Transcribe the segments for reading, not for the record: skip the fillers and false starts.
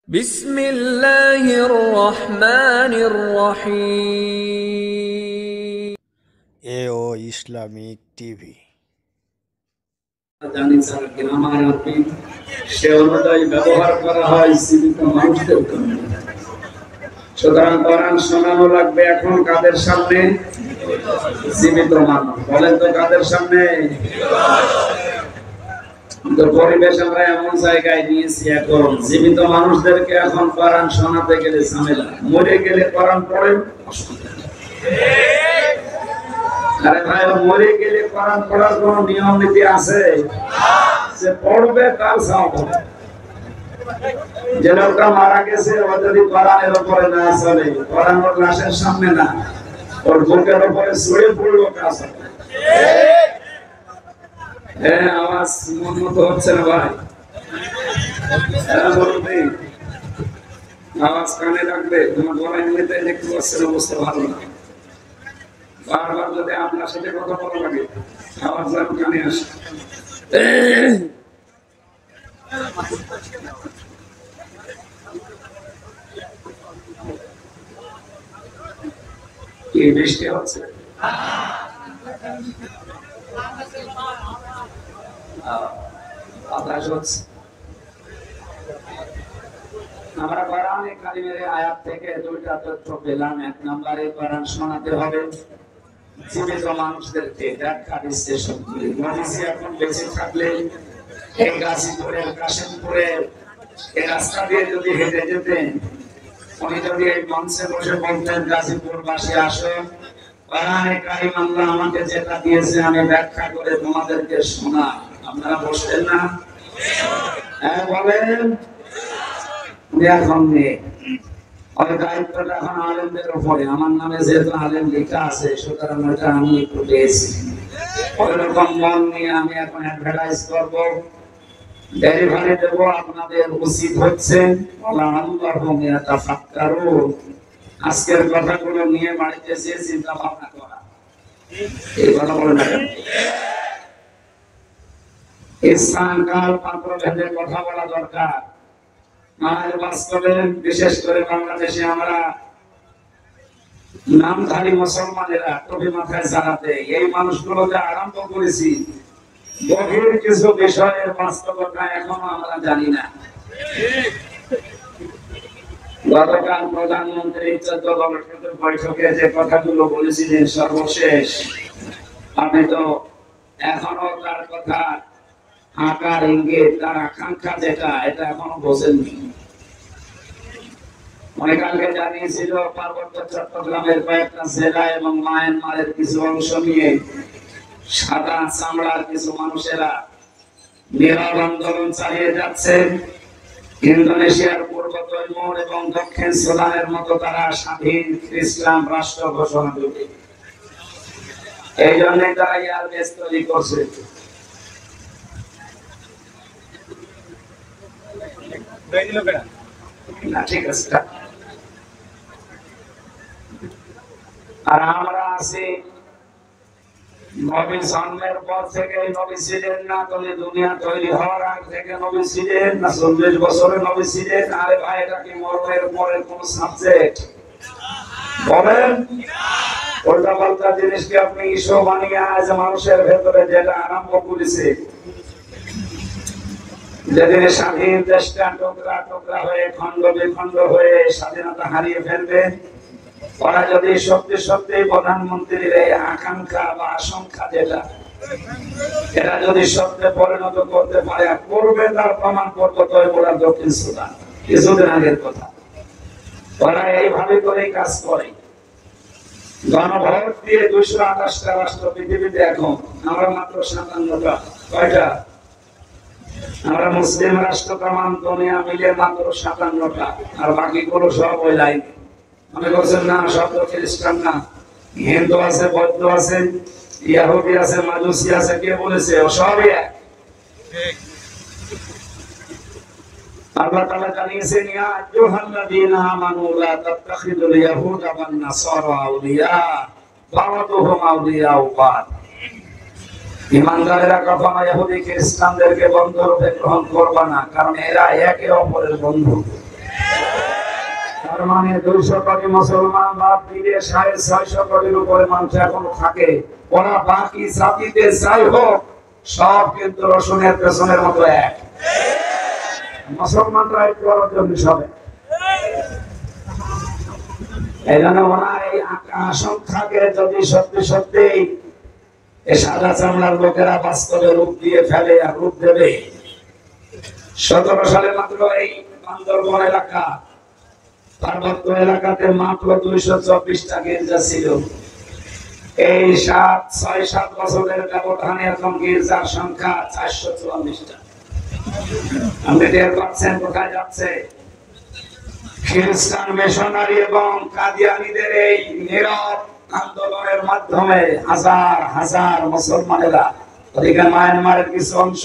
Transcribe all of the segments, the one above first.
বিসমিল্লাহির রহমানির রহিম। এও ইসলামিক টিভি। জানি স্যার গ্রামার আরবি সে অনুযায়ী ব্যবহার করা হয় জীবিত মানুষদের জন্য। সুতরাং কোরআন শোনানো লাগবে এখন কাদের সামনে? জীবিত মানুষ। বলেন তো কাদের সামনে? তো পরিবেশ আমরা এমন জায়গায় নিয়েছি, এখন জীবিত মানুষদেরকে এখন কোরআন শোনাতে গেলে ঝামেলা, মরে গেলে কোরআন পড়ে অসুবিধা। আরে ভাই, মরে গেলে কোরআন পড়ার কোন নিয়ম নীতি আছে? যে পড়বে তার সওয়াব হবে। যে লোকটা মারা গেছে ও যদি কোরআনের উপরে না চলে, কোরআন ওর লাশের সামনে না, ওর বুকের উপরে ছড়িয়ে পড়লো কাজ হবে। হ্যাঁ, আওয়াজ মন মতো হচ্ছে না ভাই? আওয়াজ কানে রাখবে, তোমার গলা এমনিতে দেখতে পাচ্ছেন অবস্থা ভালো না। বারবার যদি আপনার সাথে কথা বলা লাগে, আওয়াজ যেন কানে আসে। কি বৃষ্টি হচ্ছে? বাতাস হচ্ছে। আমরা কোরআনে কারিমের আয়াত থেকে দুইটা তথ্য পেলাম। এক নম্বরে কোরআন শোনাতে হবে জীবিত মানুষদেরকে। ব্যাখ্যা বিশ্লেষণ করে নবীজি এখন বেঁচে থাকলে এই গাজীপুরের কাশিমপুরের এই রাস্তা দিয়ে যদি হেঁটে যেতেন, উনি যদি এই মঞ্চে বসে বলতেন গাজীপুরবাসী আসো, কোরআনে কারিম আল্লাহ আমাকে যেটা দিয়েছে আমি ব্যাখ্যা করে তোমাদেরকে শোনাই, আপনারা বসতেন না? হ্যাঁ বলেন। এখন নেই, ওই দায়িত্বটা এখন আলেমদের উপরে। আমার নামে যেহেতু আলেম লেখা আছে, সুতরাং ওইটা আমি একটু পেয়েছি। ওইরকম মন নিয়ে আমি এখন অ্যাডভার্টাইজ করবো, ডেলিভারি দেবো। আপনাদের উচিত হচ্ছে আজকের কথাগুলো নিয়ে বাড়িতে যে চিন্তা ভাবনা করা। এই কথা বলে না, স্থান কাল পাত্র ভেদে কথা বলা দরকার। বাস্তবে বিশেষ করে বাংলাদেশে আমরা নামধারী মুসলমানেরা টুপি মাথায় চালাতে এই মানুষগুলোকে আরম্ভ করেছি, গভীর কিছু বিষয়ের বাস্তবতা এখনো আমরা জানি না। গতকাল প্রধানমন্ত্রী 14 দলের বৈঠকে যে কথাগুলো বলেছিলেন সর্বশেষ, আপনি তো এখনো তার কথা আকার ইঙ্গিত, তার আকাঙ্ক্ষা যেটা, এটা এখনো বোঝেননি। অনেকালকে জানিয়েছিল পার্বত্য চট্টগ্রামের কয়েকটা জেলা এবং মায়ানমারের কিছু অংশ নিয়ে সাদা চামড়ার কিছু মানুষেরা নীরব আন্দোলন চালিয়ে যাচ্ছে। ইন্দোনেশিয়ার পূর্ব তৈমুর এবং দক্ষিণ সুদানের মতো তারা স্বাধীন খ্রিস্টান রাষ্ট্র ঘোষণা দেবে। এই জন্যই তারা এয়ারবেস তৈরি করছে। ঠিক আছে, আর আমরা আছি নবী জন্মের পর থেকে নবী ছিলেন না, তবে দুনিয়া তৈরি হওয়ার আগ থেকে নবী ছিলেন না, 40 বছরে নবী ছিলেন। আরে ভাই, এটা কি মরণের পরের কোন সাবজেক্ট? বলেন। উল্টা পাল্টা জিনিসকে আপনি ইস্যু বানিয়ে আজ মানুষের ভেতরে যেটা আরম্ভ করেছে, যেদিন স্বাধীন দেশটা টুকরা টুকরা হয়ে খন্ড বিখন্ড হয়ে স্বাধীনতা হারিয়ে ফেলবে, ওরা যদি সত্যি সত্যি প্রধানমন্ত্রীর এই আকাঙ্ক্ষা বা আশঙ্কা যেটা, এটা যদি সত্যি পরিণত করতে পারে, করবে, তার প্রমাণ করবো তৈমুর আর দক্ষিণ সুদান, কিছুদিন আগের কথা। ওরা এইভাবে করেই কাজ করে। গণভোট দিয়ে 228টা রাষ্ট্র পৃথিবীতে, এখন আমরা মাত্র 57টা। কয়টা? আমরা মুসলিম রাষ্ট্র তামাম দুনিয়া মিলে মাত্র 57টা, আর বাকিগুলো সব ওই লাইন। মনে করছেন না সব তো খ্রিস্টান না, হিন্দু আছে, বৌদ্ধ আছে, ইহুদি আছে, মাজুসি আছে, কে বলেছে? ও সবই এক। আল্লাহ তাআলা জানিয়েছেন, ইয়া আইয়ুহাল্লাযীনা আমানু লা তাত্তাখিযুল ইয়াহুদা ওয়ান নাসারা আউলিয়া বা'দুহুম আউলিয়াউ বা'দ। ইমানদারেরা কখনো ইহুদি খ্রিস্টানদেরকে বন্ধু রূপে গ্রহণ করবে না, কারণ এরা একে অপরের বন্ধু। তার মানে 200 কোটি মুসলমান বাদ দিলে 650 কোটির উপরে মানুষ এখন থাকে। ওরা বাকি জাতিতে যাই হোক সব কিন্তু রসুনের পেছনের মতো এক। মুসলমানরা একটু জন্য সবে এই জন্য ওনার এই আশঙ্কাকে যদি সত্যি সত্যি এই সাদা চামড়ার লোকেরা বাস্তবে রূপ দিয়ে ফেলে আর রূপ দেবে। 17 সালে মাত্র এই বান্দরবন এলাকা পার্বত্য এলাকাতে মাত্র 224টা গির্জা ছিল। এই 6-7 বছরের ব্যবধানে এখন গির্জার সংখ্যা 444টা। আপনি টের পাচ্ছেন কোথায় যাচ্ছে? খ্রিস্টান মিশনারি এবং কাদিয়ানীদের এই নীরব আন্দোলনের মাধ্যমে হাজার হাজার মুসলমানেরা ওদিকে মায়ানমারের কিছু অংশ,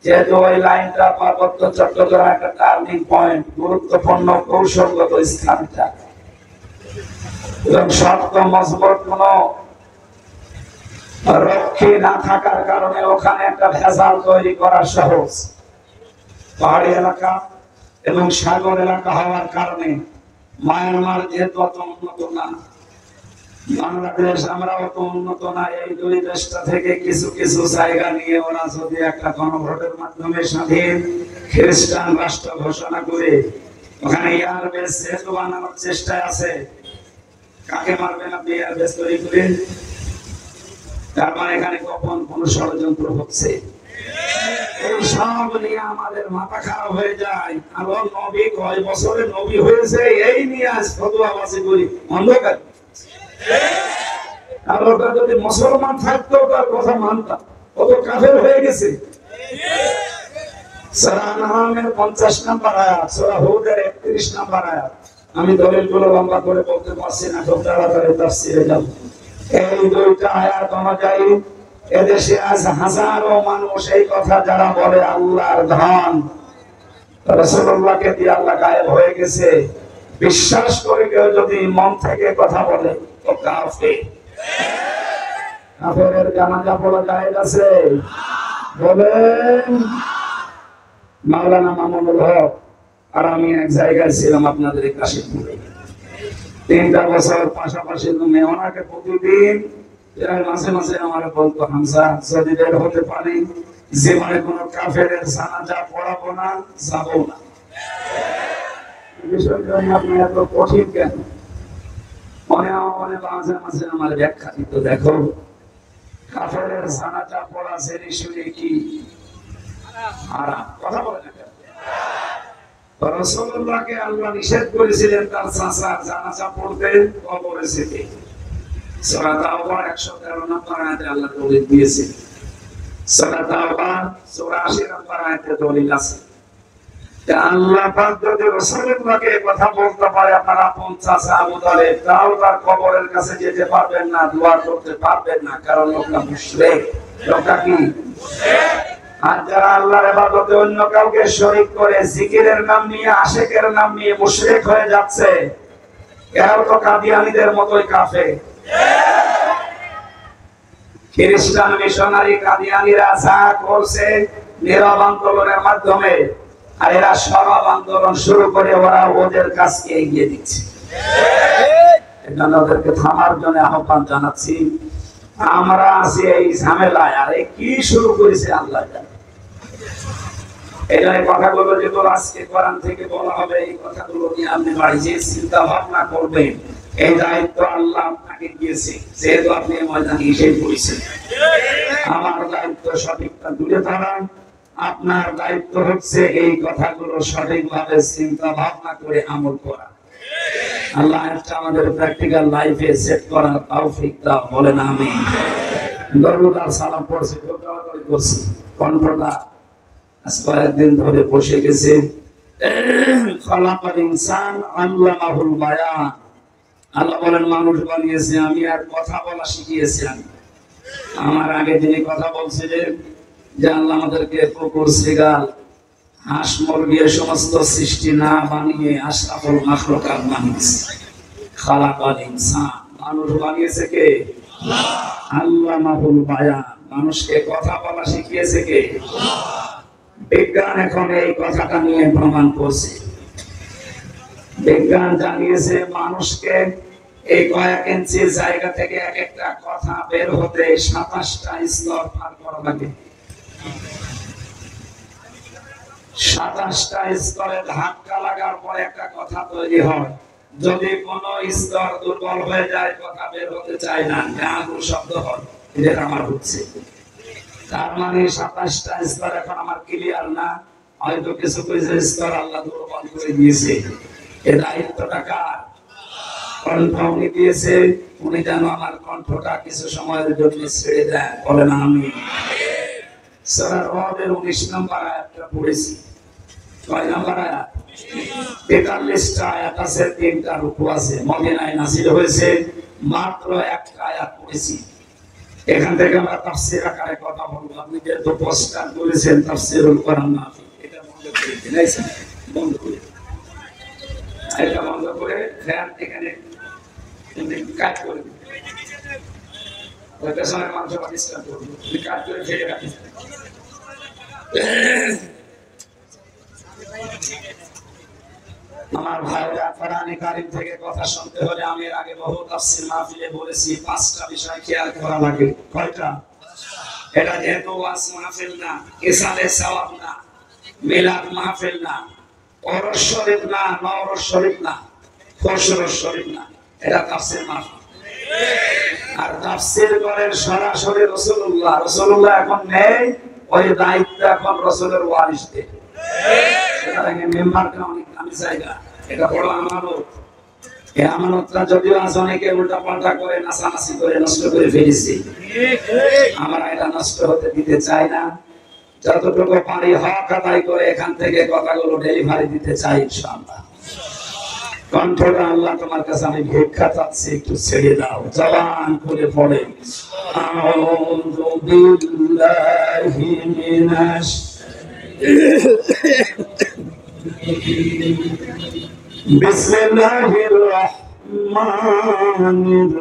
যেহেতু ওই লাইনটা পার্বত্য চট্টগ্রাম একটা টার্নিং পয়েন্ট, গুরুত্বপূর্ণ কৌশলগত স্থানটা, এবং শক্ত মজবুত কোন রক্ষী না থাকার কারণে ওখানে একটা ভেজাল তৈরি করা সহজ। পাহাড়ি এলাকা এবং সাগর এলাকা হওয়ার কারণে মায়ানমার যেহেতু অত উন্নত না, বাংলাদেশ আমরা অত উন্নত না, এই দুই দেশটা থেকে কিছু কিছু জায়গা নিয়ে ওরা যদি একটা গণভোটের মাধ্যমে স্বাধীন খ্রিস্টান রাষ্ট্র ঘোষণা করে ওখানে এয়ারবেস যেহেতু বানানোর চেষ্টায় আছে, কাকে মারবেন আপনি এয়ারবেস তৈরি করে? তার মানে এখানে গোপন কোন ষড়যন্ত্র হচ্ছে। এই সব নিয়ে আমাদের মাথা খারাপ হয়ে যায়। আরো নবী কয় বছরে নবী হয়েছে এই নিয়ে আজ ফতোয়াবাজি করি অন্ধকার। আর ওটা যদি মুসলমান থাকতো তার কথা মানতাম, ও তো কাফের হয়ে গেছে। সূরা আনআমের 50 নম্বর আয়াত, সূরা হুদের 31 নম্বর আয়াত। আমি দলিলগুলো লম্বা করে বলতে পারছি না, খুব তাড়াতাড়ি তাফসীরে যাব। এই দুইটা আয়াত অনুযায়ী এদেশে আজ হাজারো মানুষ এই কথা যারা বলে আল্লাহর ধন রাসূলুল্লাহকে দিয়ে আল্লাহ গায়েব হয়ে গেছে, বিশ্বাস করে কেউ যদি মন থেকে কথা বলে তো কাফের। কাফেরের জানাজা পড়া জায়েজ আছে? বলেন। মাওলানা মামুনুল হক আর আমি এক জায়গায় ছিলাম আপনাদের কাশীপুরে, 3টা বছর পাশাপাশি রুমে। ওনাকে প্রতিদিন মাঝে মাঝে আমার বলতো, হামজা যদি বের হতে পারি জীবনে কোন কাফের জানাজা পড়াবো না, যাবো না। বিষয়টা আপনি এত কঠিন কেন? মনে মাঝে মাঝে আমার ব্যাখ্যা দিত, দেখো কাফের জানাজা পড়া জেনে শুনে কি হারাম, কথা বলে না কেন? রাসূলুল্লাহকে আল্লাহ নিষেধ করেছিলেন তার চাচার জানাজা পড়তে কবরে যেতে। সূরা তাওবা 113 নম্বর আয়াতে আল্লাহ দলিল দিয়েছে। সূরা তাওবা 84 নম্বর আয়াতে দলিল আছে। আল্লাহ পাক যদি রাসূলুল্লাহকে কথা বলতে পারে আপনার আপন চাচা আবু তালেব, তাও তার কবরের কাছে যেতে পারবেন না, দোয়া করতে পারবেন না, কারণ লোকটা মুশরিক। লোকটা কি? মুশরিক। আর যারা আল্লাহর ইবাদতে অন্য কাউকে শরীক করে জিকিরের নাম নিয়ে, আশিকের নাম নিয়ে মুশরিক হয়ে যাচ্ছে, এরাও তো কাদিয়ানীদের মতোই কাফের। খ্রিস্টান মিশনারি কাদিয়ানীরা যা করছে নীরব আন্দোলনের মাধ্যমে, আর এরা সরব আন্দোলন শুরু করে ওরা ওদের কাজকে এগিয়ে দিচ্ছে। এজন্য ওদেরকে থামার জন্য আহ্বান জানাচ্ছি। আমরা আছি এই ঝামেলায়, আর কি শুরু করেছে আল্লাহ জানে। এই কথাগুলো যেগুলো আজকে কোরআন থেকে বলা হবে, এই কথাগুলো নিয়ে আপনি বাড়ি যে চিন্তা ভাবনা করবেন, এই দায়িত্ব আল্লাহ আপনাকে দিয়েছে। যেহেতু আপনি ময়দানে এসে পড়েছেন, আমার দায়িত্ব সঠিকটা তুলে ধরা, আপনার দায়িত্ব হচ্ছে এই কথাগুলো সঠিকভাবে চিন্তা ভাবনা করে আমল করা। আল্লাহ একটা আমাদের প্র্যাকটিক্যাল লাইফে সেট করার তৌফিক দাও, বলেন আমিন। দরুদ আর সালাম পড়ছি, দৌড়াদৌড়ি করছি, কণ্ঠটা আজ কয়েকদিন ধরে বসে গেছে। খালাকাল ইনসান আল্লামাহুল বায়ান। আল্লাহ বলেন মানুষ বানিয়েছে আমি, আর কথা বলা শিখিয়েছি আমি। আমার আগে যিনি কথা বলছিলেন যে আল্লাহ আমাদেরকে কুকুর, শৃগাল, হাঁস, মুরগি এই সমস্ত সৃষ্টি না বানিয়ে আশরাফুল মাখলুকাত বানিয়েছে। খালাকাল ইনসান, মানুষ বানিয়েছে কে? আল্লাহ। আল্লামাহুল বায়ান, মানুষকে কথা বলা শিখিয়েছে কে? আল্লাহ। বিজ্ঞান এখন এই কথাটা নিয়ে প্রমাণ করছে। বিজ্ঞান জানিয়েছে মানুষকে এই কয়েক ইঞ্চি জায়গা থেকে এক একটা কথা বের হতে 27টা স্তর পার করা লাগে। 27টা স্তরে ধাক্কা লাগার পর একটা কথা তৈরি হয়। যদি কোন স্তর দুর্বল হয়ে যায়, কথা বের হতে চায় না, আগুন শব্দ হয়। এটা আমার হচ্ছে, তার মানে 27টা স্তর এখন আমার ক্লিয়ার না। হয়তো কিছু কিছু স্তর আল্লাহ দুর্বল করে দিয়েছে। এই দায়িত্বটা কার? কণ্ঠ উনি দিয়েছে, উনি যেন আমার কণ্ঠটা কিছু সময়ের জন্য ছেড়ে দেন, বলেন আমি। সূরা রদের 19 নম্বর আয়াতটা পড়েছি। কয় নম্বর আয়াত? 43টা আয়াত আছে, 3টা রুকু আছে। মদিনায় নাযিল হয়েছে, মাত্র একটা আয়াত পড়েছি। এখান থেকে আমরা তাফসীর আকারে কথা বলবো। আপনি যেহেতু পোস্টার করেছেন তাফসীরুল কোরআন মাহফিল, এটা বন্ধ করে দিন। বন্ধ করে, এটা বন্ধ করে ফ্যান এখানে কাজ করে দিন। ওই পেছনের মানুষ ডিস্টার্ব করবে, কাজ করে ফেলে রাখেন। আমার ভাইরা, কোরআনে কারীম থেকে কথা শুনতে হলে আমি এর আগে বহু তাফসীর মাহফিলে বলেছি 5টা বিষয় খেয়াল করা লাগে। কয়টা? এটা যেহেতু ওয়াজ মাহফিল না, ইসালে সওয়াব না, মিলাদ মাহফিল না, ওরস শরীফ না, নওরস শরীফ না, খসরস শরীফ না, এটা তাফসীর মাহফিল। আর তাফসীর করেন সরাসরি রাসূলুল্লাহ। রাসূলুল্লাহ এখন নেই, ওই দায়িত্ব এখন রাসূলের ওয়ারিসদের। এটা বড় আমানত। এই আমানতটা যদিও আজ অনেকে উল্টা পাল্টা করে নাচানাচি করে নষ্ট করে ফেলেছি, আমরা এটা নষ্ট হতে দিতে চাই না। যতটুকু পারি হক আদায় করে এখান থেকে কথাগুলো ডেলিভারি দিতে চাই ইনশাআল্লাহ। কণ্ঠটা আল্লাহ তোমার কাছে আমি ভিক্ষা চাচ্ছি, একটু ছেড়ে দাও, জবান করে পড়ে আউযু বিল্লাহি মিনাশ বিসমিল্লাহির রহমানির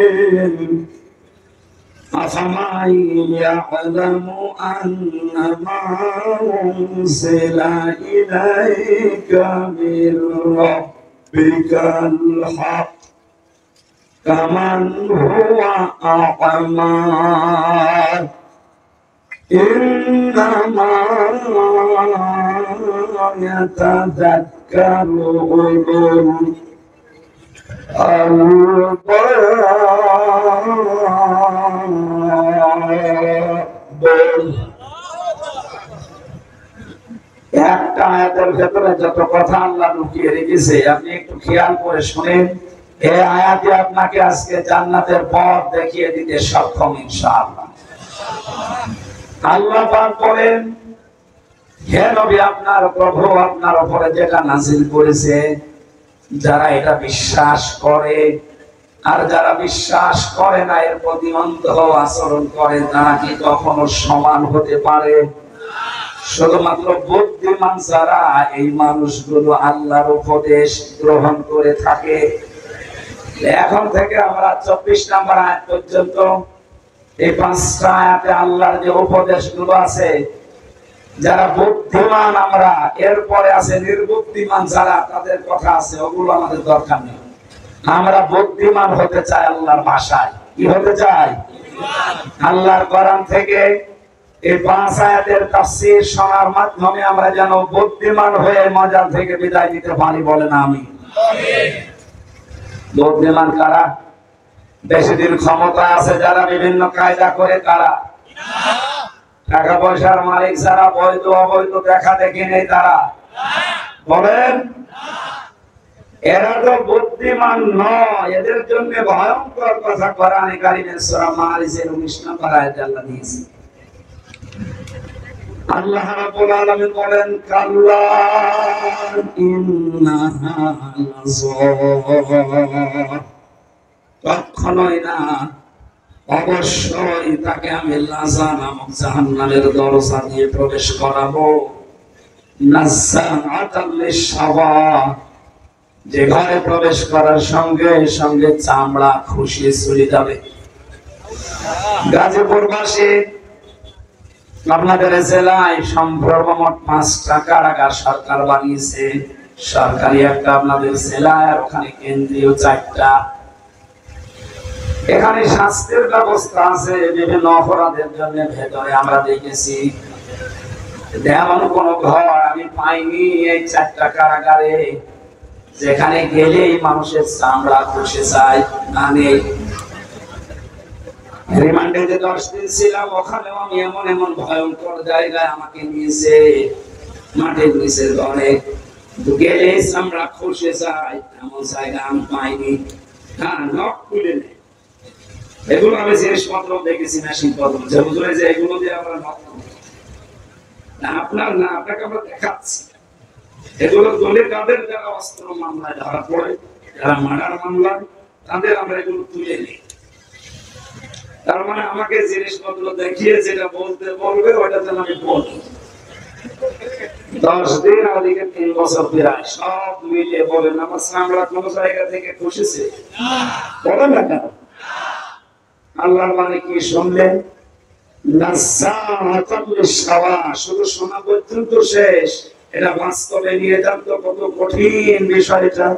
রহিম আফামান ইয়ালামু আন্নামা উনজিলা ইলাইকা মির রাব্বিকাল হক কামান হুয়া আ'মা ইন্নামা ইয়াতাযাক্কারু উলুল একটা আয়াতের ভেতরে যত কথা আল্লাহ লুকিয়ে রেখেছে আপনি একটু খেয়াল করে শুনেন। এই আয়াতে আপনাকে আজকে জান্নাতের পথ দেখিয়ে দিতে সক্ষম ইনশাআল্লাহ। আল্লাহ পাক বলেন, হে নবী, আপনার প্রভু আপনার উপরে যেটা নাযিল করেছে, যারা এটা বিশ্বাস করে আর যারা বিশ্বাস করে না, এর প্রতি অন্ধ আচরণ করে, তারা কি কখনো সমান হতে পারে? শুধুমাত্র বুদ্ধিমান যারা, এই মানুষগুলো আল্লাহর উপদেশ গ্রহণ করে থাকে। এখন থেকে আমরা 24 নম্বর আয়াত পর্যন্ত এই 5টা আয়াতে আল্লাহর যে উপদেশগুলো আছে, যারা বুদ্ধিমান আমরা, এরপরে আছে নির্বুদ্ধিমান যারা, তাদের কথা আছে, ওগুলো আমাদের দরকার নেই। আমরা বুদ্ধিমান হতে চাই আল্লাহর ভাষায়। কি হতে চাই? আল্লাহর কোরআন থেকে এই 5 আয়াতের তাফসীর শোনার মাধ্যমে আমরা যেন বুদ্ধিমান হয়ে মজা থেকে বিদায় নিতে পারি, বলেন আমি। বুদ্ধিমান কারা? বেশি দিন ক্ষমতা আছে যারা, বিভিন্ন কায়দা করে তারা, টাকা পয়সার মালিক যারা, বৈধ অবৈধ দেখা দেখি নেই তারা, বলেন। এরা তো বুদ্ধিমান নয়, এদের জন্য ভয়ঙ্কর কথা কোরআনে কারীমের সূরা মারিজের 19 নম্বর আয়াতে আল্লাহ দিয়েছে। আল্লাহ রাব্বুল আলামিন বলেন, কাল্লা ইন্নাহা লাযা, কখনোই না, অবশ্যই তাকে আমি লাযা নামক জাহান্নামের দরজা দিয়ে প্রবেশ করাবো। নাযাআতাল লিশাওয়া, যে ঘরে প্রবেশ করার সঙ্গে সঙ্গে চামড়া খুশিয়ে চলে যাবে। গাজীপুরবাসী আপনাদের জেলায় সর্বমোট 5টা কারাগার সরকার বানিয়েছে। সরকারি একটা আপনাদের জেলায়, আর ওখানে কেন্দ্রীয় 4টা। এখানে শাস্তির ব্যবস্থা আছে বিভিন্ন অপরাধের জন্য। ভেতরে আমরা দেখেছি তেমন কোন ঘর আমি পাইনি এই 4টা কারাগারে যেখানে গেলেই মানুষের চামড়া খসে যায়। মানে রিমান্ডে যে 10 দিন ছিলাম, ওখানেও আমি এমন এমন ভয়ঙ্কর জায়গায় আমাকে নিয়েছে, মাটির নিচের ঘরে গেলে চামড়া খসে যায়, এমন জায়গা আমি পাইনি। হ্যাঁ, নখ খুলে নেই। এগুলো আমি জিনিসপত্র দেখেছি, মেশিন পত্র, যে হুজুরে যে এগুলো দিয়ে আমরা নখ খুলি না, আপনার না, আপনাকে আমরা দেখাচ্ছি। এগুলো দলে তাদের যারা অস্ত্র মামলায় ধরা পড়ে, যারা মার্ডার মামলায়, তাদের আমরা এগুলো তুলে নিই। তার মানে আমাকে জিনিসপত্র দেখিয়ে যেটা বলতে বলবে ওটা যেন আমি বলি। 10 দিন ওদিকে 3 বছর প্রায় সব মিলিয়ে বলেন আমার চামড়া কোন জায়গা থেকে খসেছে? বলেন না কেন? আল্লাহর মানে কি শুনলেন? শুধু শোনা পর্যন্ত শেষ। এটা বাস্তবে নিয়ে যান তো কত কঠিন বিষয়টা।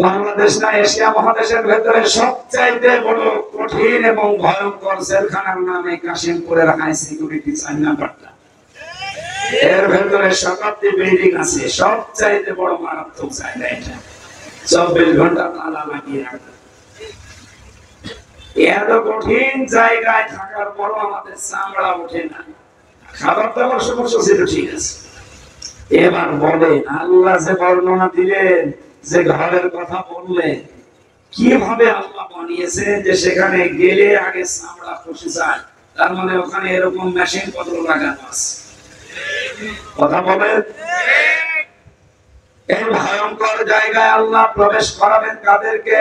বাংলাদেশ না এশিয়া মহাদেশের ভেতরে সবচাইতে বড় কঠিন এবং ভয়ঙ্কর জেলখানার নামে কাশিমপুরের হাই সিকিউরিটি 4 নাম্বারটা। এর ভেতরে 7টি বিল্ডিং আছে। সবচাইতে বড় মারাত্মক জায়গা এটা। 24 ঘন্টা তালা লাগিয়ে রাখা। এত কঠিন জায়গায় থাকার পরও আমাদের চামড়া ওঠে না। খাবার দাবার সমস্যা ছিল, ঠিক আছে। এবার বলেন আল্লাহ যে বর্ণনা দিলেন, যে ঘরের কথা বললেন, কিভাবে আল্লাহ বানিয়েছে যে সেখানে গেলে আগে চামড়া খসে যায়? তার মানে ওখানে এরকম মেশিন পত্র লাগানো আছে। কথা বলেন। এই ভয়ঙ্কর জায়গায় আল্লাহ প্রবেশ করাবেন কাদেরকে?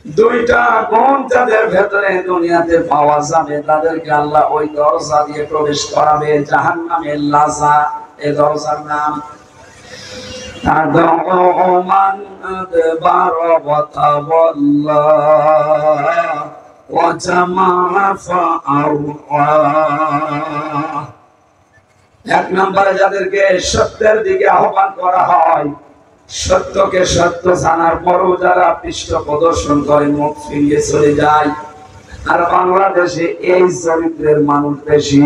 2টা গুণ যাদের ভেতরে দুনিয়াতে পাওয়া যাবে তাদেরকে আল্লাহ ওই দরজা দিয়ে প্রবেশ করাবে। জাহান্নামের লাজা, এই দরজার নাম মান আদবার ওয়া তাওয়াল্লা ওয়া জামা ফাআওয়া। 1 নম্বরে যাদেরকে সত্যের দিকে আহ্বান করা হয়, সত্যকে সত্য জানার পরও যারা পৃষ্ঠ প্রদর্শন করে মুখ ফিরিয়ে চলে যায়। আর বাংলাদেশে এই চরিত্রের মানুষ বেশি।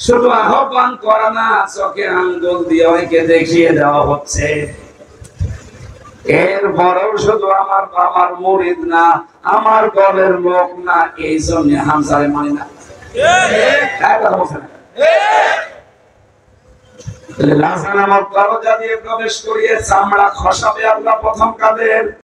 শুধু আহ্বান করা না, চোখে আঙ্গুল দিয়ে অনেকে দেখিয়ে দেওয়া হচ্ছে। এর বড় শুধু আমার বাবার মুরিদ না, আমার দলের লোক না, এই জন্য হামজারে মানে না। লাজা নামক দরজা দিয়ে প্রবেশ করিয়ে চামড়া খসাবে আল্লাহ প্রথম কাদের?